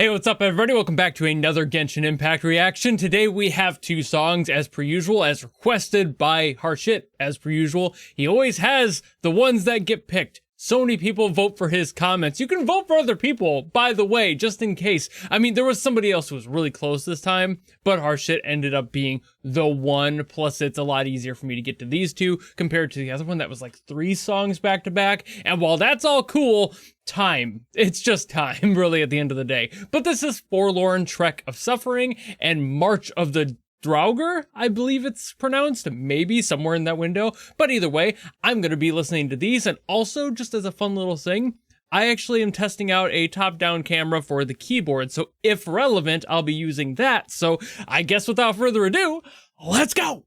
Hey, what's up everybody? Welcome back to another Genshin Impact reaction. Today we have two songs as per usual, as requested by Harshit as per usual. He always has the ones that get picked. So many people vote for his comments. You can vote for other people, by the way, just in case. I mean, there was somebody else who was really close this time, but Harshit ended up being the one. Plus, it's a lot easier for me to get to these two compared to the other one that was like 3 songs back to back. And while that's all cool, time. It's just time, really, at the end of the day. But this is Forlorn, Trek of Suffering, and March of the Draugr, I believe it's pronounced, maybe somewhere in that window. But either way, I'm going to be listening to these. And also, just as a fun little thing, I actually am testing out a top-down camera for the keyboard. So if relevant, I'll be using that. So I guess without further ado, let's go!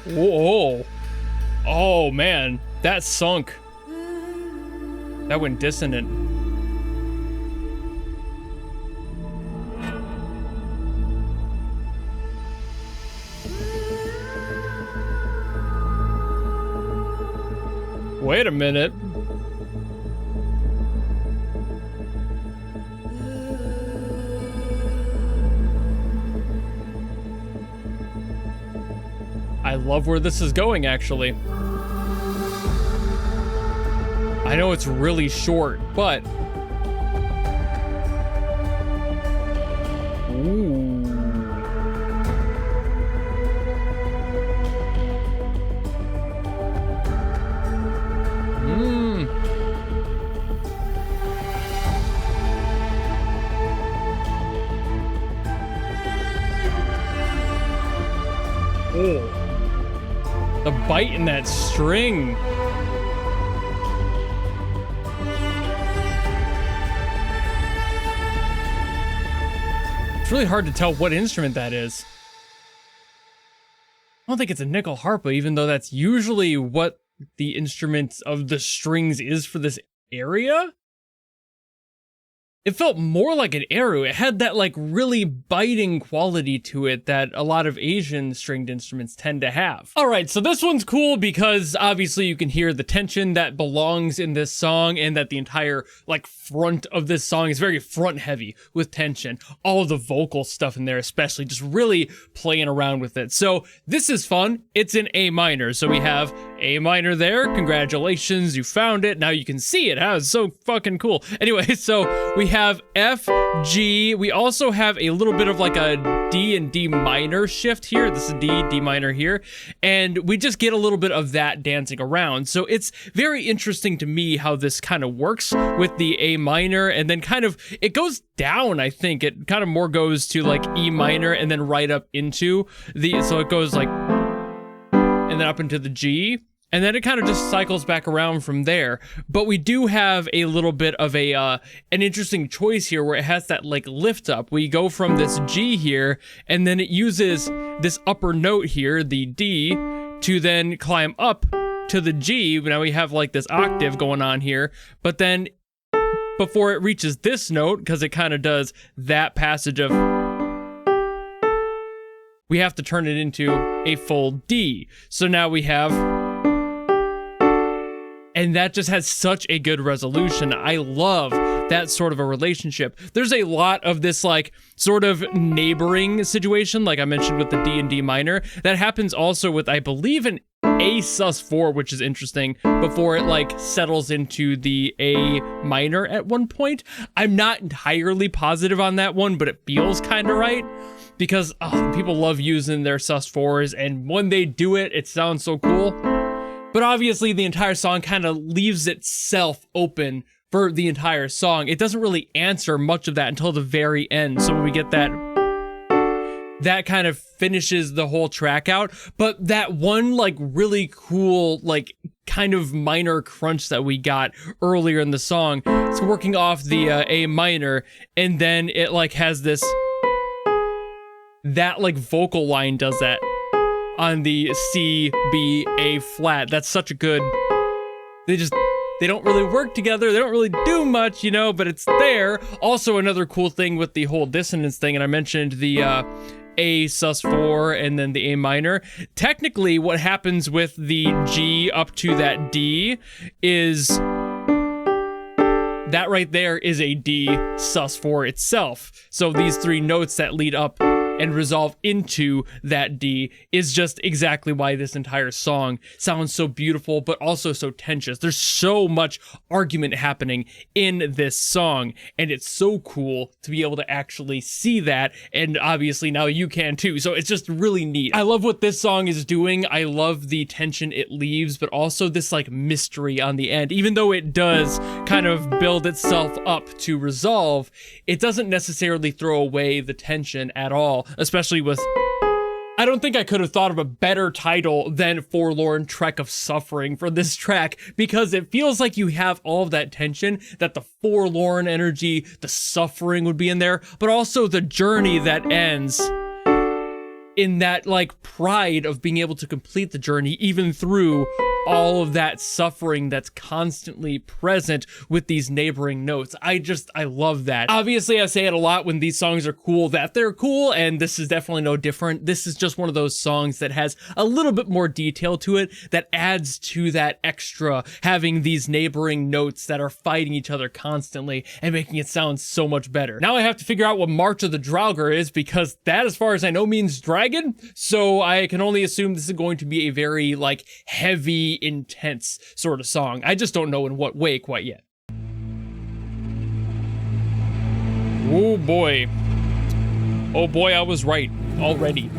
Whoa. Oh man, that sunk. That went dissonant. Wait a minute. I love where this is going, actually. I know it's really short, but... Ooh. Oh. The bite in that string. It's really hard to tell what instrument that is. I don't think it's a nickel harpa, even though that's usually what the instrument of the strings is for this area. It felt more like an eru. It had that like really biting quality to it that a lot of Asian stringed instruments tend to have. All right, so this one's cool because obviously you can hear the tension that belongs in this song and that the entire like front of this song is very front heavy with tension. All of the vocal stuff in there especially just really playing around with it. So this is fun. It's in A minor. So we have A minor there. Congratulations, you found it. Now you can see it. It's so fucking cool. Anyway, so we have F, G. We also have a little bit of like a D and D minor shift here. This is D minor here. And we just get a little bit of that dancing around. So it's very interesting to me how this kind of works with the A minor and then kind of, it goes down, I think. It kind of more goes to like E minor and then right up into the, so it goes like, and then up into the G. And then it kind of just cycles back around from there. But we do have a little bit of a an interesting choice here where it has that like lift up. We go from this G here, and then it uses this upper note here, the D, to then climb up to the G. Now we have like this octave going on here. But then before it reaches this note, because it kind of does that passage of... we have to turn it into a full D. So now we have... and that just has such a good resolution. I love that sort of a relationship. There's a lot of this like sort of neighboring situation, like I mentioned with the D and D minor, that happens also with, I believe, an A sus4, which is interesting, before it like settles into the A minor at one point. I'm not entirely positive on that one, but it feels kind of right because people love using their sus4s, and when they do it, it sounds so cool. But obviously the entire song kind of leaves itself open for the entire song. It doesn't really answer much of that until the very end. So when we get that, that kind of finishes the whole track out. But that one like really cool, like kind of minor crunch that we got earlier in the song, it's working off the A minor, and then it like has this, that like vocal line does that on the C, B, A flat. That's such a good, they just They don't really work together. They don't really do much, you know, but it's there. Also, another cool thing with the whole dissonance thing, and I mentioned the A sus4 and then the A minor. Technically, what happens with the G up to that D is that right there is a D sus4 itself. So these three notes that lead up and resolve into that D is just exactly why this entire song sounds so beautiful, but also so tense. There's so much argument happening in this song, and it's so cool to be able to actually see that, and obviously now you can too, so it's just really neat. I love what this song is doing. I love the tension it leaves, but also this like mystery on the end. Even though it does kind of build itself up to resolve, it doesn't necessarily throw away the tension at all. Especially with, I don't think I could have thought of a better title than Forlorn Trek of Suffering for this track, because it feels like you have all of that tension, that the forlorn energy, the suffering would be in there, but also the journey that ends in that like pride of being able to complete the journey even through all of that suffering that's constantly present with these neighboring notes. I love that. Obviously, I say it a lot when these songs are cool that they're cool, and this is definitely no different. This is just one of those songs that has a little bit more detail to it that adds to that extra, having these neighboring notes that are fighting each other constantly and making it sound so much better. Now I have to figure out what March of the Draugr is, because that, as far as I know, means dragon, so I can only assume this is going to be a very, like, heavy, intense sort of song. I just don't know in what way quite yet. Oh boy. Oh boy, I was right already.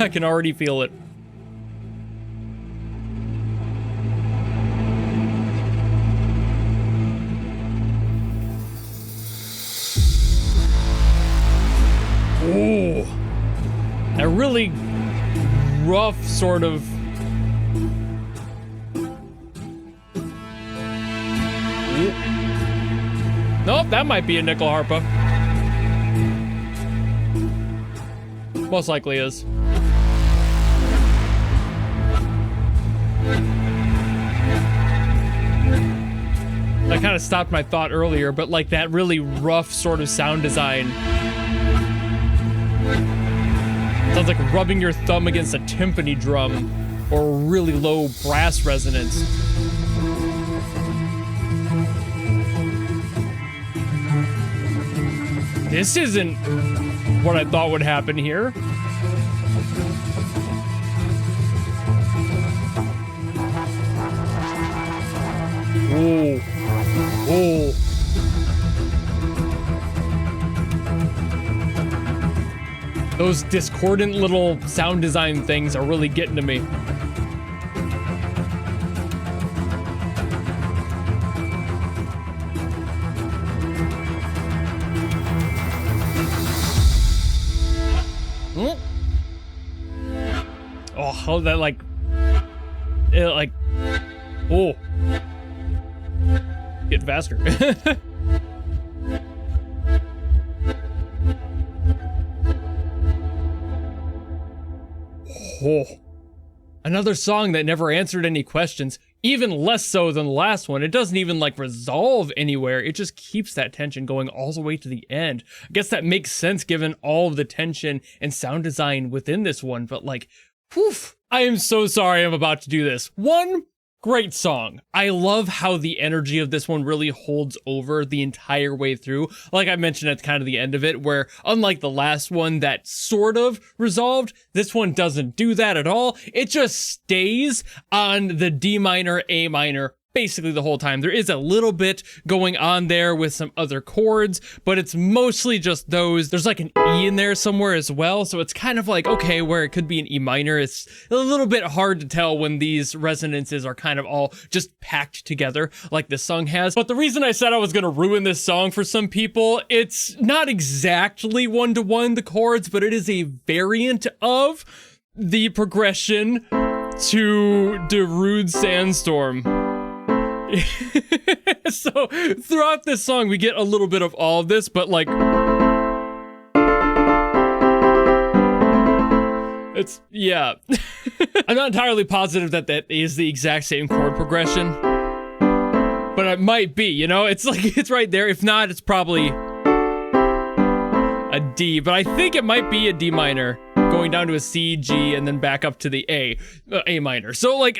I can already feel it. Oh, a really rough sort of nope, that might be a nickel harpa. Most likely is. I kind of stopped my thought earlier, but like that really rough sort of sound design. Sounds like rubbing your thumb against a timpani drum or really low brass resonance. This isn't what I thought would happen here. Oh. Oh. Those discordant little sound design things are really getting to me. Oh, how that like, it like, oh, get faster. Oh, another song that never answered any questions, even less so than the last one. It doesn't even like resolve anywhere. It just keeps that tension going all the way to the end. I guess that makes sense given all of the tension and sound design within this one, but like, whew, I am so sorry I'm about to do this. One, great song. I love how the energy of this one really holds over the entire way through. Like I mentioned at kind of the end of it, where unlike the last one that sort of resolved, this one doesn't do that at all. It just stays on the D minor, A minor, basically the whole time. There is a little bit going on there with some other chords, but it's mostly just those. There's like an E in there somewhere as well, so it's kind of like, okay, where it could be an E minor, it's a little bit hard to tell when these resonances are kind of all just packed together like this song has. But the reason I said I was gonna ruin this song for some people, it's not exactly one-to-one the chords, but it is a variant of the progression to Darude Sandstorm. So throughout this song we get a little bit of all of this, but like it's, yeah. I'm not entirely positive that that is the exact same chord progression, but it might be, you know? It's like, it's right there. If not, it's probably a D, but I think it might be a D minor, going down to a C, G, and then back up to the A minor. So like,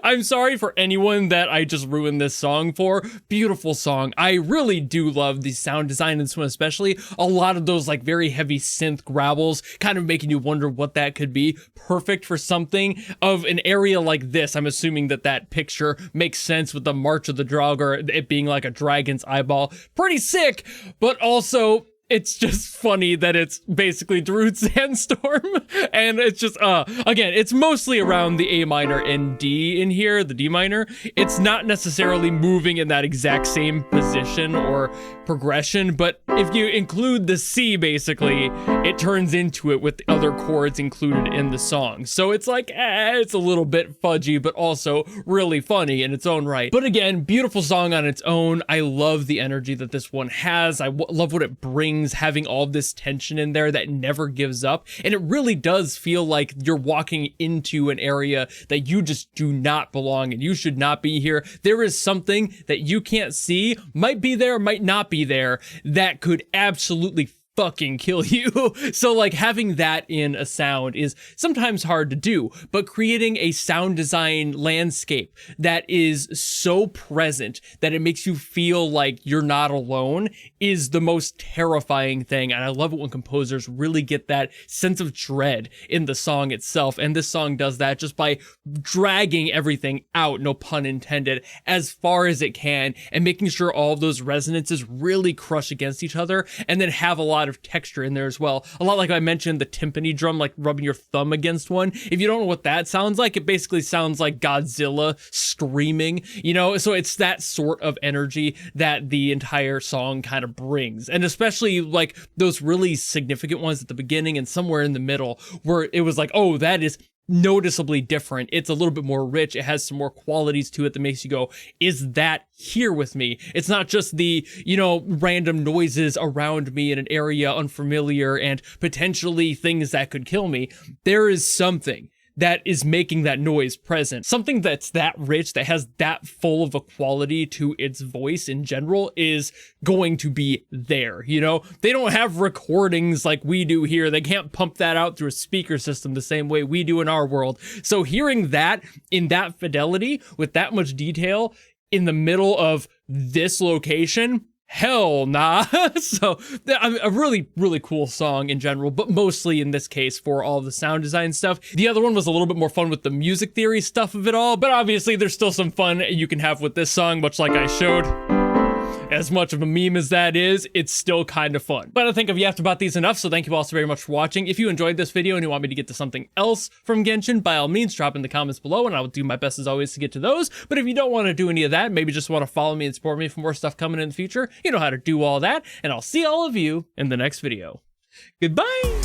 I'm sorry for anyone that I just ruined this song for. Beautiful song. I really do love the sound design in this one, especially a lot of those like very heavy synth growls, kind of making you wonder what that could be. Perfect for something of an area like this. I'm assuming that that picture makes sense with the March of the Draugr, it being like a dragon's eyeball. Pretty sick, but also it's just funny that it's basically Darude Sandstorm, and it's just, again, it's mostly around the A minor and D in here, the D minor. It's not necessarily moving in that exact same position or progression, but if you include the C, basically, it turns into it with the other chords included in the song. So it's like, it's a little bit fudgy, but also really funny in its own right. But again, beautiful song on its own. I love the energy that this one has. I love what it brings, having all this tension in there that never gives up, and it really does feel like you're walking into an area that you just do not belong in. You should not be here. There is something that you can't see, might be there, might not be there, that could absolutely fucking kill you. So like having that in a sound is sometimes hard to do, but creating a sound design landscape that is so present that it makes you feel like you're not alone is the most terrifying thing. And I love it when composers really get that sense of dread in the song itself. And this song does that just by dragging everything out, no pun intended, as far as it can, and making sure all of those resonances really crush against each other, and then have a lot of texture in there as well. A lot like I mentioned, the timpani drum, like rubbing your thumb against one. If you don't know what that sounds like, it basically sounds like Godzilla screaming, you know? So it's that sort of energy that the entire song kind of brings. And especially like those really significant ones at the beginning and somewhere in the middle where it was like, oh, that is noticeably different. It's a little bit more rich. It has some more qualities to it that makes you go, is that here with me? It's not just the, you know, random noises around me in an area unfamiliar and potentially things that could kill me. There is something that is making that noise present. Something that's that rich, that has that full of a quality to its voice in general is going to be there, you know? They don't have recordings like we do here. They can't pump that out through a speaker system the same way we do in our world. So hearing that in that fidelity with that much detail in the middle of this location, hell nah. So a really, really cool song in general, but mostly in this case for all the sound design stuff. The other one was a little bit more fun with the music theory stuff of it all, but obviously there's still some fun you can have with this song, much like I showed. As much of a meme as that is, it's still kind of fun. But I think I've yapped about these enough, so thank you all so very much for watching. If you enjoyed this video and you want me to get to something else from Genshin, by all means, drop in the comments below, and I will do my best as always to get to those. But if you don't want to do any of that, maybe just want to follow me and support me for more stuff coming in the future, you know how to do all that, and I'll see all of you in the next video. Goodbye!